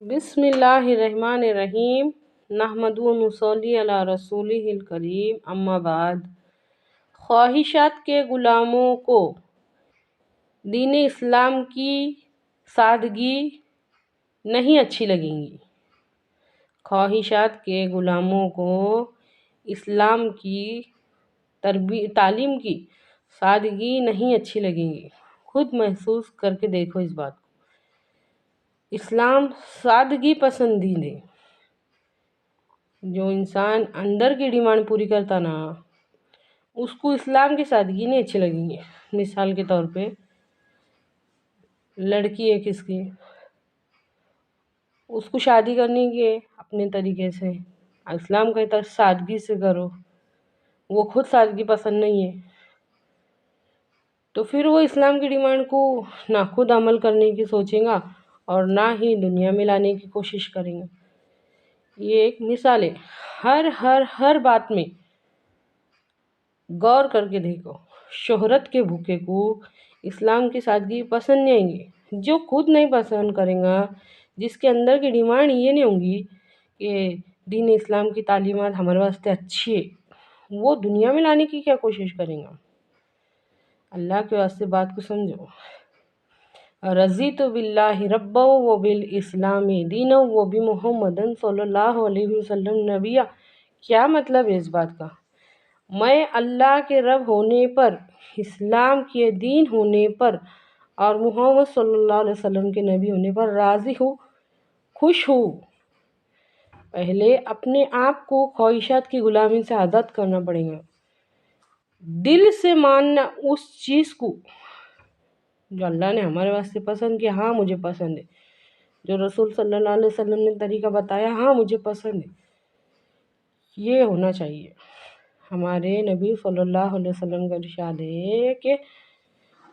بسم اللہ الرحمن الرحیم نحمدہ و نصلی علی رسولہ الکریم اما بعد۔ خواہشات کے غلاموں کو دین اسلام کی سادگی نہیں اچھی لگیں گی۔ خواہشات کے غلاموں کو اسلام کی تعلیم کی سادگی نہیں اچھی لگیں گی۔ خود محسوس کر کے دیکھو اس بات کو۔ اسلام سادگی پسندی ہے۔ جو انسان اندر کی ڈیمانڈ پوری کرتا نا، اس کو اسلام کی سادگی نہیں اچھی لگیں گی۔ مثال کے طور پہ لڑکی ہے کس کی، اس کو شادی کرنے کی ہے اپنے طریقے سے، اسلام کہتا ہے سادگی سے کرو، وہ خود سادگی پسند نہیں ہے، تو پھر وہ اسلام کی ڈیمانڈ کو نہ خود عمل کرنے کی سوچیں گا اور نہ ہی دنیا میں لانے کی کوشش کریں گے۔ یہ ایک مثال ہے۔ ہر بات میں غور کر کے دیکھو۔ شہرت کے بھوکے کو اسلام کی سادگی پسند نہیں آئیں گی۔ جو خود نہیں پسند کریں گا، جس کے اندر کی ڈیمانڈ یہ نہیں ہوں گی کہ دین اسلام کی تعلیمات ہمارے واسطے اچھی ہے، وہ دنیا میں لانے کی کیا کوشش کریں گا۔ اللہ کے واسطے بات کو سمجھو۔ رضیت باللہ ربا و بالاسلام دینا و بمحمد صلی اللہ علیہ وسلم نبیہ۔ کیا مطلب ہے اس بات کا؟ میں اللہ کے رب ہونے پر، اسلام کے دین ہونے پر اور محمد صلی اللہ علیہ وسلم کے نبی ہونے پر راضی ہوں، خوش ہوں۔ پہلے اپنے آپ کو خواہشات کی غلامی سے آزاد کرنا پڑے گا۔ دل سے ماننا اس چیز کو جو اللہ نے ہمارے واسطے پسند کیا، ہاں مجھے پسند ہے۔ جو رسول صلی اللہ علیہ وسلم نے طریقہ بتایا، ہاں مجھے پسند ہے، یہ ہونا چاہیے۔ ہمارے نبی صلی اللہ علیہ وسلم کا ارشاد ہے کہ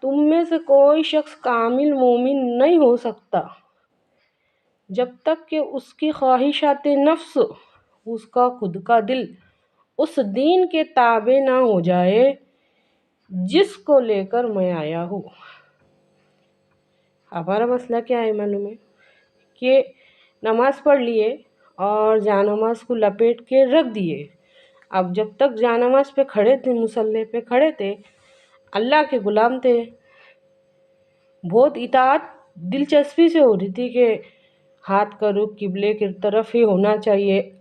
تم میں سے کوئی شخص کامل مومن نہیں ہو سکتا جب تک کہ اس کی خواہشات نفس، اس کا خود کا دل اس دین کے تابع نہ ہو جائے جس کو لے کر میں آیا ہوں۔ ہمارا مسئلہ کیا ہے معلوم ہے کہ نماز پڑھ لیے اور جانماز کو لپیٹ کے رکھ دیے۔ اب جب تک جانماز پہ کھڑے تھے، مصلی پہ کھڑے تھے، اللہ کے غلام تھے، بہت اطاعت دلچسپی سے ہو رہی تھی کہ ہاتھ کا رخ قبلے کی طرف ہی ہونا چاہیے،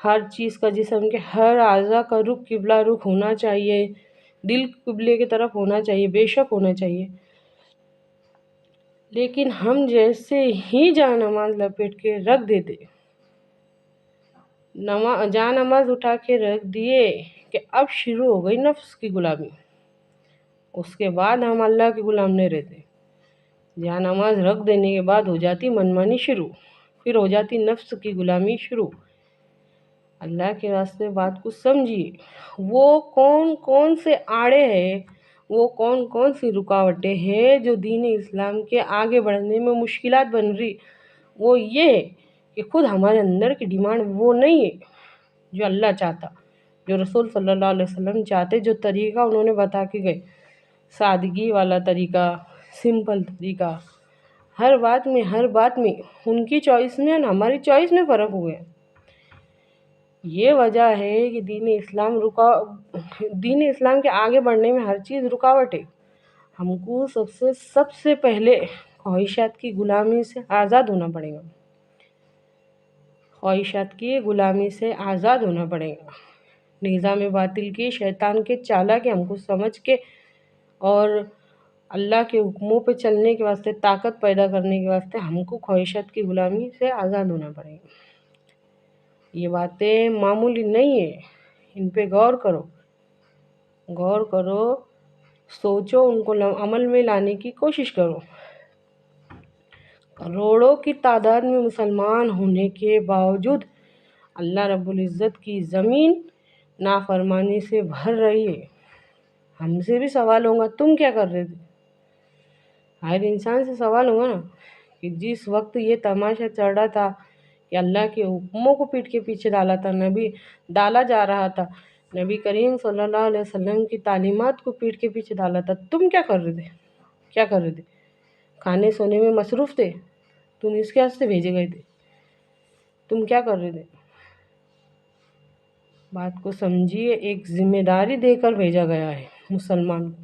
ہر چیز کا جسم کے ہر اعضاء کا رخ قبلہ رخ ہونا چاہیے، دل قبلے کی طرف ہونا چاہیے، بے شک ہونا چاہیے۔ لیکن ہم جیسے ہی جانماز لپیٹ کے رکھ دیتے، جانماز اٹھا کے رکھ دیے کہ اب شروع ہو گئی نفس کی غلامی۔ اس کے بعد ہم اللہ کے غلام نہیں رہتے۔ جانماز رکھ دینے کے بعد ہو جاتی منمانی شروع، پھر ہو جاتی نفس کی غلامی شروع۔ اللہ کے واسطے بات کو سمجھیے۔ وہ کون سے آڑے ہیں، وہ کون سی رکاوٹیں ہیں جو دین اسلام کے آگے بڑھنے میں مشکلات بن رہی، وہ یہ ہے کہ خود ہمارے اندر کی ڈیمانڈ وہ نہیں ہے جو اللہ چاہتا، جو رسول صلی اللہ علیہ وسلم چاہتے، جو طریقہ انہوں نے بتا کے گئے، سادگی والا طریقہ، سمپل طریقہ۔ ہر بات میں ان کی چوائس میں اور ہماری چوائس میں فرق ہو گیا۔ یہ وجہ ہے کہ دین اسلام کے آگے بڑھنے میں ہر چیز رکاوٹ ہے۔ ہم کو سب سے پہلے خواہشات کی غلامی سے آزاد ہونا پڑے گا۔ خواہشات کی غلامی سے آزاد ہونا پڑے گا۔ نظام باطل کے، شیطان کے چالہ کے ہم کو سمجھ کے اور اللہ کے حکموں پہ چلنے کے واسطے، طاقت پیدا کرنے کے واسطے ہم کو خواہشات کی غلامی سے آزاد ہونا پڑے گا۔ یہ باتیں معمولی نہیں ہیں، ان پہ غور کرو، سوچو، ان کو عمل میں لانے کی کوشش کرو۔ کروڑوں کی تعداد میں مسلمان ہونے کے باوجود اللہ رب العزت کی زمین نافرمانی سے بھر رہی ہے۔ ہم سے بھی سوال ہوگا، تم کیا کر رہے تھے؟ ہر انسان سے سوال ہوگا نا کہ جس وقت یہ تماشا چل رہا تھا کہ اللہ کے حکموں کو پیٹ کے پیچھے ڈالا جا رہا تھا، نبی کریم صلی اللہ علیہ وسلم کی تعلیمات کو پیٹ کے پیچھے ڈالا تھا، تم کیا کر رہے تھے؟ کھانے سونے میں مصروف تھے؟ تم اس کے واسطے بھیجے گئے تھے؟ تم کیا کر رہے تھے؟ بات کو سمجھیے، ایک ذمہ داری دے کر بھیجا گیا ہے مسلمان کو۔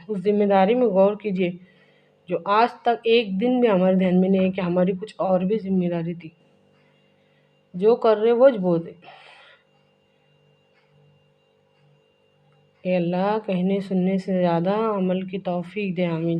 اس ذمہ داری میں غور کیجیے جو آج تک ایک دن بھی ہمارے دھیان میں نہیں ہے کہ ہماری کچھ اور بھی ذمہ داری تھی۔ جو کر رہے وہ بہت ہے۔ اے اللہ، کہنے سننے سے زیادہ عمل کی توفیق دے، آمین۔